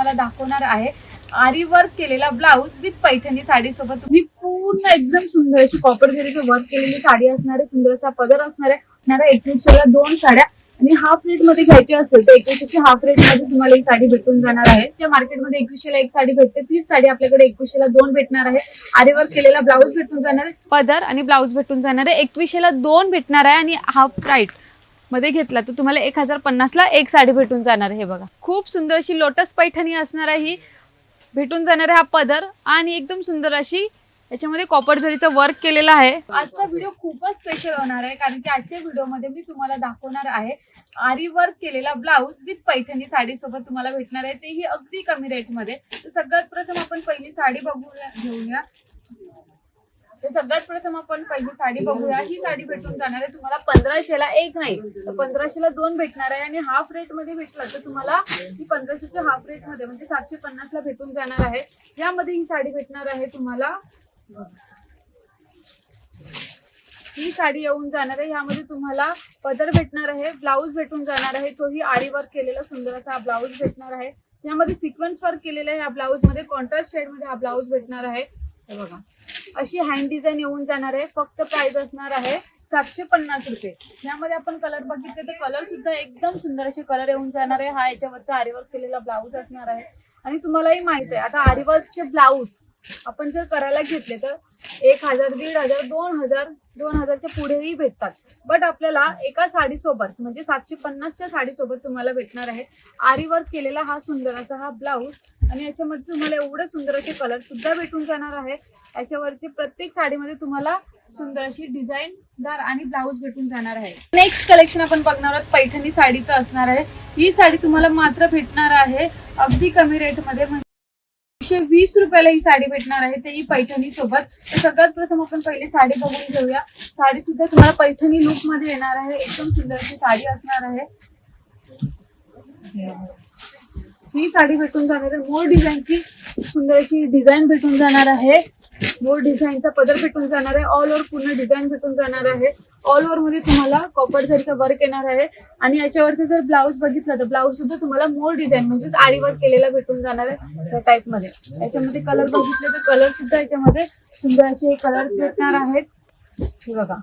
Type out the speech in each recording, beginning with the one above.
तुम्हाला दाखवणार आहे आरी वर्क केलेला ब्लाऊज विथ पैठणी साडी सोबत। तुम्ही पूर्ण एकदम सुंदर अशी कॉपर जरीचं वर्क केलेली साडी असणार आहे, सुंदर असा पदर असणार आहे। 2100ला 2 साड्या आणि हाफ रेट मध्ये घ्यायची असेल तर 2100ची हाफ रेट मध्ये तुम्हाला ही साडी भेटून जाणार आहे। त्या मार्केटमध्ये 2100ला एक साडी भेटते, तीच साडी आपल्याकडे 2100ला 2 भेटणार आहे। आरी वर्क केलेला ब्लाऊज भेटून जाणार आहे, पदर आणि ब्लाऊज भेटून जाणार आहे। 2100ला 2 भेटणार आहे आणि हाफ राईट मध्ये घेतला तर तुम्हाला 1050ला एक साडी भेटून जाणार आहे। हे बघा खूप सुंदर अशी लोटस पैठणी असणार आहे, ही भेटून जाणार आहे हा पदर आणि एकदम सुंदर अशी याच्यामध्ये कॉपर जरीचं वर्क केलेलं आहे। आजचा व्हिडिओ खूपच स्पेशल होणार आहे कारण की आजच्या व्हिडिओमध्ये मी तुम्हाला दाखवणार आहे आरी वर्क केलेला ब्लाऊज विथ पैठणी साडी सोबत तुम्हाला भेटणार आहे, तेही अगदी कमी रेट मध्ये। तर सगळ्यात प्रथम आपण पहिली साडी घेऊया। ही साडी भेटून जाणार आहे तुम्हाला 1500ला एक नाही तर 1500ला 2 भेटणार आहे आणि हाफ रेट मध्ये भेटला तर तुम्हाला ही 1500च्या हाफ रेट मध्ये म्हणजे 750ला भेटून जाणार आहे। यामध्ये ही साडी भेटणार आहे तुम्हाला, ही साडी येऊन जाणार आहे। यामध्ये तुम्हाला पदर भेटणार आहे, ब्लाऊज भेटून जाणार आहे, तोही आरी वर्क केलेला सुंदर असा ब्लाऊज भेटणार आहे। यामध्ये सिक्वेन्स वर्क केलेलं आहे, या ब्लाऊज मध्ये कॉन्ट्रास्ट शेड मध्ये हा ब्लाऊज भेटणार आहे। हे बघा अशी हँड डिझाईन येऊन जाणार आहे, फक्त प्राइस असणार आहे 750 रुपये। यामध्ये आपण कलर बघितले तर कलर सुद्धा एकदम सुंदर असे कलर येऊन जाणार आहे। हा याच्यावरचा आरी वर्क केलेला ब्लाऊज असणार आहे आणि तुम्हालाही माहित आहे आता आरी वर्कचे ब्लाऊज आपण जर करायला घेतले तर 1000, 1500, 2000च्या पुढेही भेटतात, बट आपल्याला एका साडी सोबत म्हणजे 750च्या साडी सोबत तुम्हाला भेटणार आहे आरी वर्क केलेला हा सुंदर असा हा ब्लाऊज आणि याच्यामध्ये तुम्हाला एवढे सुंदर असे कलर सुद्धा भेटून जाणार आहे। याच्यावरची प्रत्येक साडीमध्ये तुम्हाला सुंदर अशी डिझाईनदार आणि ब्लाऊज भेटून जाणार आहे। नेक्स्ट कलेक्शन आपण बघणार आहोत पैठणी साडीचं असणार आहे। ही साडी तुम्हाला मात्र भेटणार आहे अगदी कमी रेट मध्ये, 120 रुपयाला ही साडी भेटणार आहे, तेही पैठणी सोबत। तर सगळ्यात प्रथम आपण पहिली साडी बघून घेऊया। साडी सुद्धा तुम्हाला पैठणी लुक मध्ये येणार आहे, एकदम सुंदर अशी साडी असणार आहे। ही साडी भेटून जाणार आहे, मोर डिझाईनची सुंदर अशी डिझाईन भेटून जाणार आहे, मोर डिझाईनचा पदर भेटून जाणार आहे, ऑल ओव्हर पूर्ण डिझाईन भेटून जाणार आहे। ऑल ओव्हर मध्ये तुम्हाला कॉपर जरीचं वर्क येणार आहे आणि याच्यावरचं जर ब्लाऊज बघितलं तर ब्लाऊज सुद्धा तुम्हाला मोर डिझाईन म्हणजेच आरी वर्क केलेला भेटून जाणार आहे त्या टाइप मध्ये। याच्यामध्ये कलर बघितले तर कलर सुद्धा याच्यामध्ये सुंदर असे कलर्स भेटणार आहेत। हे बघा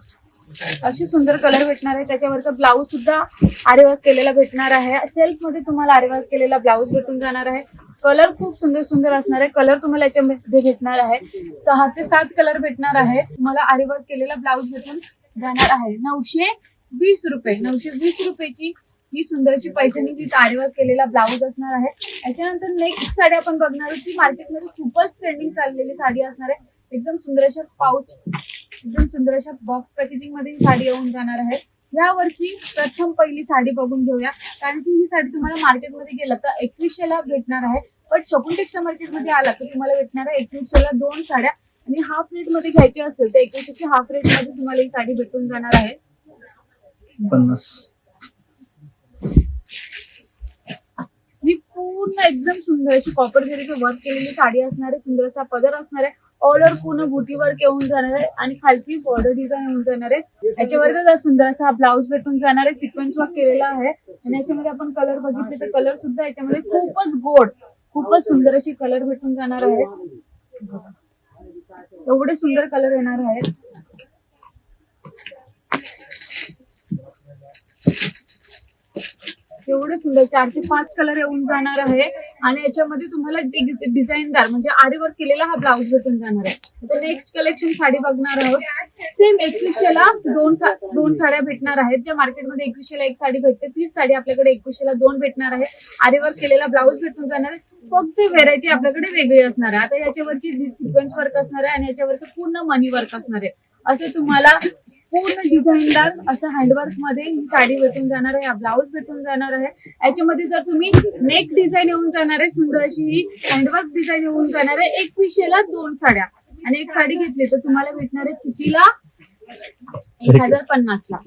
अशी सुंदर कलर भेटणार आहे, त्याच्यावरचा ब्लाऊज सुद्धा आरी वर्क केलेला भेटणार आहे। सेल्फ मध्ये तुम्हाला आरी वर्क केलेला ब्लाऊज भेटून जाणार आहे। कलर खूप सुंदर सुंदर असणार आहे, कलर तुम्हाला याच्यामध्ये भेटणार आहे 6 ते 7 कलर भेटणार आहे। तुम्हाला आरी वर्क केलेला ब्लाऊज भेटून जाणार आहे 920 रुपये। 920 रुपयाची ही सुंदर अशी पैठणी विथ आरी वर्क केलेला ब्लाऊज असणार आहे। याच्यानंतर नेक्स्ट साडी आपण बघणार आहोत, ती मार्केटमध्ये खूपच ट्रेंडिंग चाललेली साडी असणार आहे, एकदम सुंदर अशा पाऊच, एकदम सुंदर अशा बॉक्स पॅकेजिंग मध्ये ही साडी येऊन जाणार आहे। या वर्षी प्रथम पहिली साडी बघून घेऊया कारण की ही साडी तुम्हाला मार्केटमध्ये गेलं तर 2100ला भेटणार आहे, पण शकुन टेक्सटाईल मार्केटमध्ये आला तर तुम्हाला भेटणार आहे 2100ला 2 साड्या आणि हाफ रेट मध्ये घ्यायची असेल तर 2100ची हाफ रेट मध्ये तुम्हाला ही साडी भेटून जाणार आहे 50। ही पूर्ण एकदम सुंदर अशी कॉपर जरीचं वर्क केलेली साडी असणार आहे, सुंदर असा पदर असणार आहे, ऑल ओव्हर पूर्ण बुटी वर्क येऊन जाणार आहे आणि खालची बॉर्डर डिझाईन येऊन जाणार आहे। याच्यावर सुंदर असा ब्लाऊज भेटून जाणार आहे, सिक्वेन्स वर्क केलेला आहे आणि याच्यामध्ये आपण कलर बघितले तर कलर सुद्धा याच्यामध्ये खूपच गोड, खूपच सुंदर अशी कलर भेटून जाणार आहे। एवढे सुंदर कलर येणार आहेत। एवढे सुंदर 4 ते 5 कलर येऊन जाणार आहे आणि याच्यामध्ये तुम्हाला डिझाईनदार म्हणजे आरी वर्क केलेला हा ब्लाऊज भेटून जाणार आहे। तर नेक्स्ट कलेक्शन साडी बघणार आहोत, सेम 2100ला 2 साड्या भेटणार आहेत। ज्या मार्केटमध्ये 2100ला एक साडी भेटते, तीच साडी आपल्याकडे 2100ला 2 भेटणार आहे। आरी वर्क केलेला ब्लाऊज भेटून जाणार आहे, फक्त व्हेरायटी आपल्याकडे वेगळी असणार आहे। आता याच्यावरची सिक्वेन्स वर्क असणार आहे आणि याच्यावरचं पूर्ण मनी वर्क असणार आहे। असे तुम्हाला पूर्ण डिझाईनदार असं हँडवर्क मध्ये ही साडी भेटून जाणार आहे, हा ब्लाऊज भेटून जाणार आहे। याच्यामध्ये जर तुम्ही नेक डिझाईन येऊन जाणार आहे, सुंदर अशी ही हँडवर्क डिझाईन येऊन जाणार आहे। 2100ला 2 साड्या आणि एक साडी घेतली तर तुम्हाला भेटणार आहे कितीला 1050ला।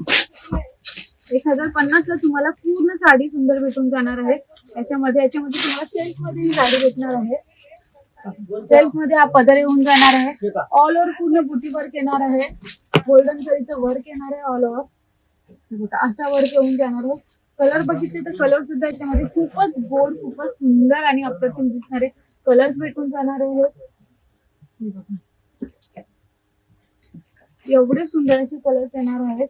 1050ला तुम्हाला पूर्ण साडी सुंदर भेटून जाणार आहे। याच्यामध्ये तुम्हाला सेल्फ मध्ये ही साडी भेटणार आहे, सेल्फ मध्ये हा पदर येऊन जाणार आहे, ऑल ओव्हर पूर्ण बुटी वर्क येणार आहे, गोल्डन जरीचं वर्क येणार आहे ऑल ओव्हर, असा वर्क येऊन जाणार आहे। कलर बघितले तर कलर सुद्धा याच्यामध्ये खूपच गोड, खूपच सुंदर आणि अप्रतिम दिसणारे कलर्स भेटून जाणार आहेत. हे बघा. एवढे सुंदर असे कलर्स येणार आहेत.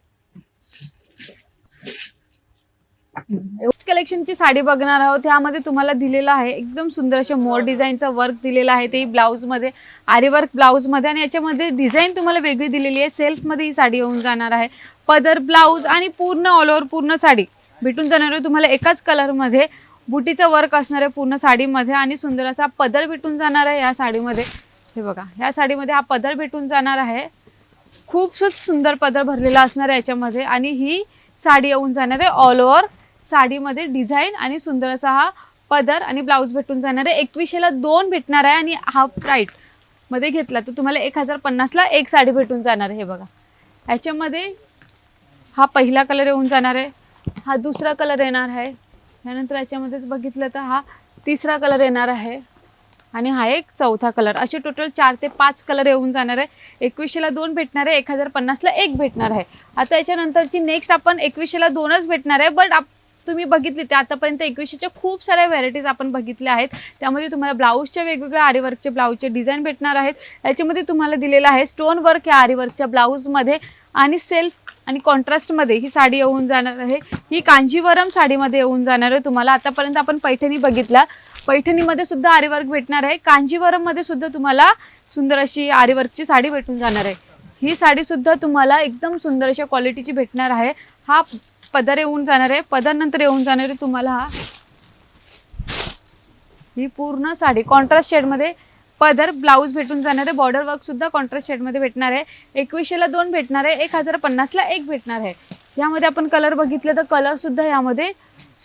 कलेक्शनची साडी बघणार आहोत. यामध्ये तुम्हाला दिलेला आहे एकदम सुंदर असे मोर डिझाईनचा वर्क दिलेला आहे, ते ब्लाउज मध्ये आरी वर्क ब्लाउज मध्ये, आणि याच्यामध्ये डिझाईन तुम्हाला वेगळी दिलेली आहे. सेल्फ मध्ये ही साडी येऊन जाणार आहे. पदर, ब्लाउज आणि पूर्ण ऑल ओव्हर पूर्ण साडी भेटून जाणार आहे तुम्हाला एकाच कलर मध्ये. बुटीचं वर्क असणार आहे पूर्ण साडीमध्ये आणि सुंदर असा पदर भेटून जाणार आहे या साडीमध्ये. हे बघा, या साडीमध्ये हा पदर भेटून जाणार आहे. खूपच सुंदर पदर भरलेला असणार आहे याच्यामध्ये, आणि ही साडी येऊन जाणार आहे ऑल ओव्हर साडीमध्ये डिझाईन आणि सुंदर असा हा पदर आणि ब्लाउज भेटून जाणार आहे. 2100ला 2 भेटणार आहे आणि हाफ राईट मध्ये घेतला तर तुम्हाला 1050ला एक साडी भेटून जाणार आहे. हे बघा, याच्यामध्ये हा पहिला कलर येऊन जाणार आहे, हा दुसरा कलर येणार आहे, त्यानंतर याच्यामध्येच बघितलं तर हा तिसरा कलर येणार आहे आणि हा एक चौथा कलर. असे टोटल 4 ते 5 कलर येऊन जाणार आहे. 2100ला 2 भेटणार आहे, 1050ला एक भेटणार आहे. आता याच्यानंतरची नेक्स्ट आपण 2100ला 2च भेटणार आहे. बट तुम्ही बघितली ते आतापर्यंत 2100च्या खूप साऱ्या व्हरायटीज आपण बघितल्या आहेत. त्यामध्ये तुम्हाला ब्लाऊजच्या वेगवेगळ्या आरी वर्कचे ब्लाऊजचे डिझाईन भेटणार आहेत. याच्यामध्ये तुम्हाला दिलेलं आहे स्टोन वर्क या आरी वर्कच्या ब्लाऊजमध्ये आणि सेल्फ आणि कॉन्ट्रास्टमध्ये ही साडी येऊन जाणार आहे. ही कांजीवरम साडीमध्ये येऊन जाणार आहे तुम्हाला. आतापर्यंत आपण पैठणी बघितला, पैठणीमध्ये सुद्धा आरी वर्क भेटणार आहे. कांजीवरममध्ये सुद्धा तुम्हाला सुंदर अशी आरी वर्कची साडी भेटून जाणार आहे. ही साडी सुद्धा तुम्हाला एकदम सुंदर अशा क्वालिटीची भेटणार आहे. हा पदर येऊन जाणार आहे. पदर नंतर येऊन जाणार आहे तुम्हाला हा ही पूर्ण साडी कॉन्ट्रास्ट शेडमध्ये पदर, ब्लाऊज भेटून जाणार आहे. बॉर्डर वर्क सुद्धा कॉन्ट्रास्ट शेडमध्ये भेटणार आहे. 2100ला 2 भेटणार आहे, 1050ला एक भेटणार आहे. यामध्ये आपण कलर बघितले तर कलर सुद्धा यामध्ये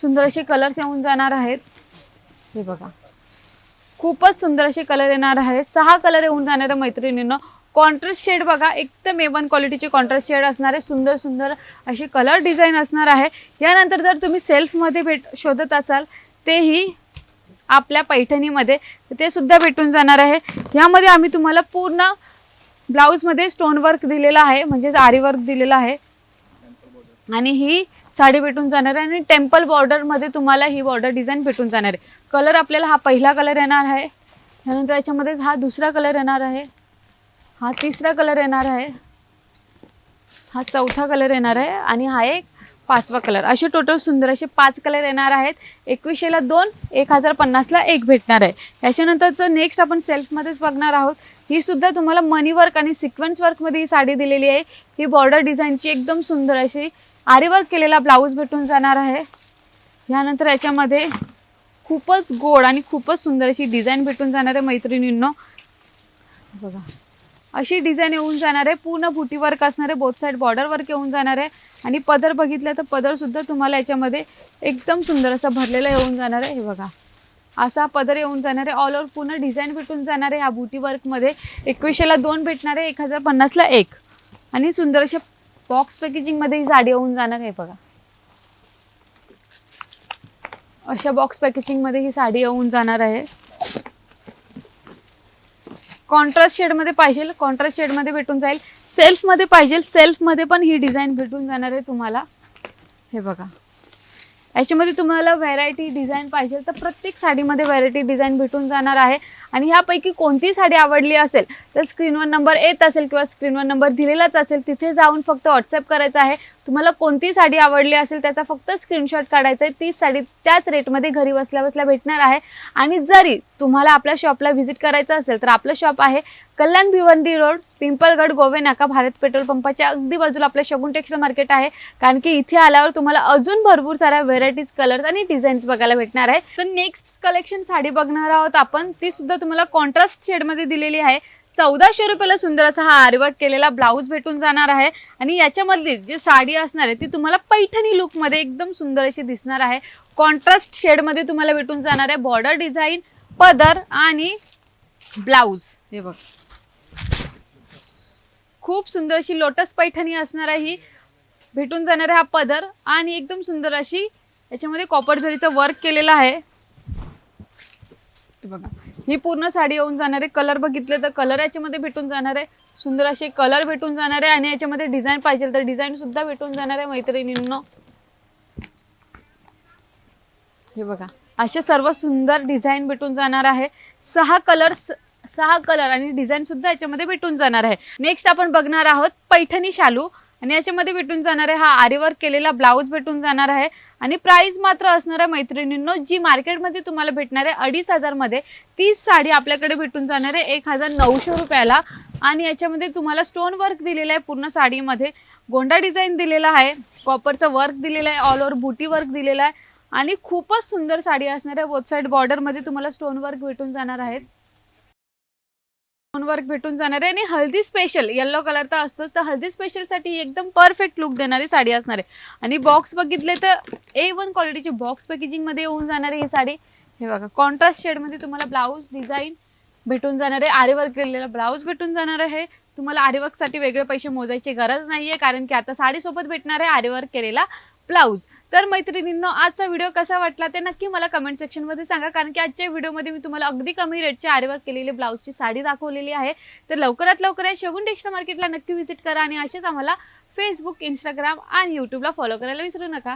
सुंदर असे कलर्स येऊन जाणार आहेत. हे बघा, खूपच सुंदर असे कलर येणार आहे. 6 कलर येऊन जाणार आहे मैत्रिणींनो. कॉन्ट्रास्ट शेड बघा, एकदम A1 क्वालिटीचे कॉन्ट्रास्ट शेड असणार आहे. सुंदर सुंदर असे कलर डिझाईन असणार आहे. यानंतर जर तुम्ही सेल्फमध्ये शोधत असाल तेही आपल्या पैठणीमध्ये ते सुद्धा भेटून जाणार आहे. यामध्ये आम्ही तुम्हाला पूर्ण ब्लाऊजमध्ये स्टोन वर्क दिलेला आहे, म्हणजे आरी वर्क दिलेला आहे आणि ही साडी भेटून जाणार आहे. आणि टेम्पल बॉर्डरमध्ये तुम्हाला ही बॉर्डर डिझाईन भेटून जाणार आहे. कलर आपल्याला हा पहिला कलर येणार आहे, त्यानंतर याच्यामध्येच हा दुसरा कलर येणार आहे, हा तिसरा कलर येणार आहे, हा चौथा कलर येणार आहे आणि हा एक 5वा कलर. असे टोटल सुंदर असे 5 कलर येणार आहेत. 2100ला 2, 1050ला एक भेटणार आहे. याच्यानंतरचं नेक्स्ट आपण सेल्फमध्येच बघणार आहोत. ही सुद्धा तुम्हाला मनी वर्क आणि सिक्वेन्स वर्कमध्ये ही साडी दिलेली आहे. ही बॉर्डर डिझाईनची एकदम सुंदर अशी आरी वर्क केलेला ब्लाऊज भेटून जाणार आहे. यानंतर याच्यामध्ये खूपच गोड आणि खूपच सुंदर अशी डिझाईन भेटून जाणार आहे मैत्रिणींनो. बघा, अशी डिझाईन येऊन जाणार आहे. पूर्ण बुटी वर्क असणार आहे, बोथ साईड बॉर्डर वर्क येऊन जाणार आहे. आणि पदर बघितलं तर पदर सुद्धा तुम्हाला याच्यामध्ये एकदम सुंदर असा भरलेला येऊन जाणार आहे. हे बघा, असा पदर येऊन जाणार आहे. ऑल ओव्हर पूर्ण डिझाईन भेटून जाणार आहे. ह्या बुटी वर्कमध्ये 2100ला 2 भेटणार आहे, 1050ला एक. आणि सुंदर अशा बॉक्स पॅकेजिंगमध्ये ही साडी येऊन जाणार आहे. बघा, अशा बॉक्स पॅकेजिंगमध्ये ही साडी येऊन जाणार आहे. कॉन्ट्रास्ट शेडमध्ये पाहिजे, कॉन्ट्रास्ट शेडमध्ये भेटून जाईल. सेल्फमध्ये पाहिजे, सेल्फमध्ये पण ही डिझाईन भेटून जाणार आहे तुम्हाला. हे बघा, याच्यामध्ये तुम्हाला व्हरायटी डिझाईन पाहिजे तर प्रत्येक साडीमध्ये व्हरायटी डिझाईन भेटून जाणार आहे. आणि ह्यापैकी कोणती साडी आवडली असेल तर स्क्रीनवर नंबर येत असेल किंवा स्क्रीनवर नंबर दिलेलाच असेल, तिथे जाऊन फक्त व्हॉट्सअप करायचं आहे. तुम्हाला कोणती साडी आवडली असेल त्याचा फक्त स्क्रीनशॉट काढायचा आहे. तीच साडी त्याच रेटमध्ये घरी बसल्या बसल्या भेटणार आहे. आणि जरी तुम्हाला आपल्या शॉपला व्हिजिट करायचं असेल तर आपलं शॉप आहे कल्याण भिवंडी रोड, पिंपळगड, गोवे नाका, भारत पेट्रोल पंपाच्या अगदी बाजूला आपलं शगुन टेक्सटाईल मार्केट आहे. कारण की इथे आल्यावर तुम्हाला अजून भरपूर साऱ्या व्हेरायटीज, कलर्स आणि डिझाईन्स बघायला भेटणार आहे. तर नेक्स्ट कलेक्शन साडी बघणार आहोत आपण. ती सुद्धा तुम्हाला कॉन्ट्रास्ट शेडमध्ये दिलेली आहे. 1400 रुपयाला सुंदर असा हा आरीवर्क केलेला ब्लाऊज भेटून जाणार आहे. आणि याच्यामधली जी साडी असणार आहे ती तुम्हाला पैठणी लुकमध्ये एकदम सुंदर अशी दिसणार आहे. कॉन्ट्रास्ट शेडमध्ये तुम्हाला भेटून जाणार आहे. बॉर्डर डिझाईन, पदर आणि ब्लाऊज. हे बघ, खूप सुंदर अशी लोटस पैठणी असणार आहे. ही भेटून जाणार आहे हा पदर आणि एकदम सुंदर अशी याच्यामध्ये कॉपर जरीचं वर्क केलेलं आहे. बघा, ही पूर्ण साडी येऊन जाणार आहे. कलर बघितले तर कलर याच्यामध्ये भेटून जाणार आहे. सुंदर असे कलर भेटून जाणार आहे. आणि याच्यामध्ये डिझाईन पाहिजे तर डिझाईन सुद्धा भेटून जाणार आहे मैत्रिणींनो. हे बघा असे सर्व सुंदर डिझाईन भेटून जाणार आहे. 6 कलर आणि डिझाईन सुद्धा याच्यामध्ये भेटून जाणार आहे. नेक्स्ट आपण बघणार आहोत पैठणी शालू आणि याच्यामध्ये भेटून जाणार आहे हा आरीवर्क केलेला ब्लाऊज भेटून जाणार आहे. आणि प्राइस मात्र असणार आहे मैत्रिणींनो, जी मार्केटमध्ये तुम्हाला भेटणार आहे 2500 मध्ये, तीच साडी आपल्याकडे भेटून जाणार आहे 1900 रुपयाला. आणि याच्यामध्ये तुम्हाला स्टोन वर्क दिलेलं आहे, पूर्ण साडीमध्ये गोंडा डिझाईन दिलेला आहे, कॉपरचं वर्क दिलेलं आहे, ऑल ओव्हर बुटी वर्क दिलेला आहे आणि खूपच सुंदर साडी असणार आहे. बोथ साइड बॉर्डर मध्ये तुम्हाला स्टोन वर्क भेटून जाणार आहे, स्टोन वर्क भेटून जाणार आहे. आणि हल्दी स्पेशल येलो कलर तर असतोच, तर हल्दी स्पेशल साठी एकदम परफेक्ट लुक देणारी साडी असणार आहे. आणि बॉक्स बघितले तर A1 क्वालिटीची बॉक्स पॅकेजिंग मध्ये येऊन जाणार आहे ही साडी. हे बघा कॉन्ट्रास्ट शेड मध्ये तुम्हाला ब्लाऊज डिझाईन भेटून जाणार आहे, आरीवर्क केलेला ब्लाऊज भेटून जाणार आहे. तुम्हाला आरीवर्क साठी वेगळे पैसे मोजायची गरज नाहीये, कारण की आता साडी सोबत भेटणार आहे आरीवर्क केलेला ब्लाऊज. तर मैत्रिणींनो, आजचा व्हिडिओ कसा वाटला ते नक्की मला कमेंट सेक्शन मध्ये सांगा, कारण की आजच्या व्हिडिओमध्ये मी तुम्हाला अगदी कमी रेटची आरीवर्क केलेली ब्लाऊजची साडी दाखवलेली आहे. तर लवकरात लवकर या शगुन टेक्स्टाईल मार्केटला नक्की व्हिजिट करा आणि असेच आम्हाला फेसबुक, इंस्टाग्राम आणि यूट्यूबला फॉलो करायला विसरू नका.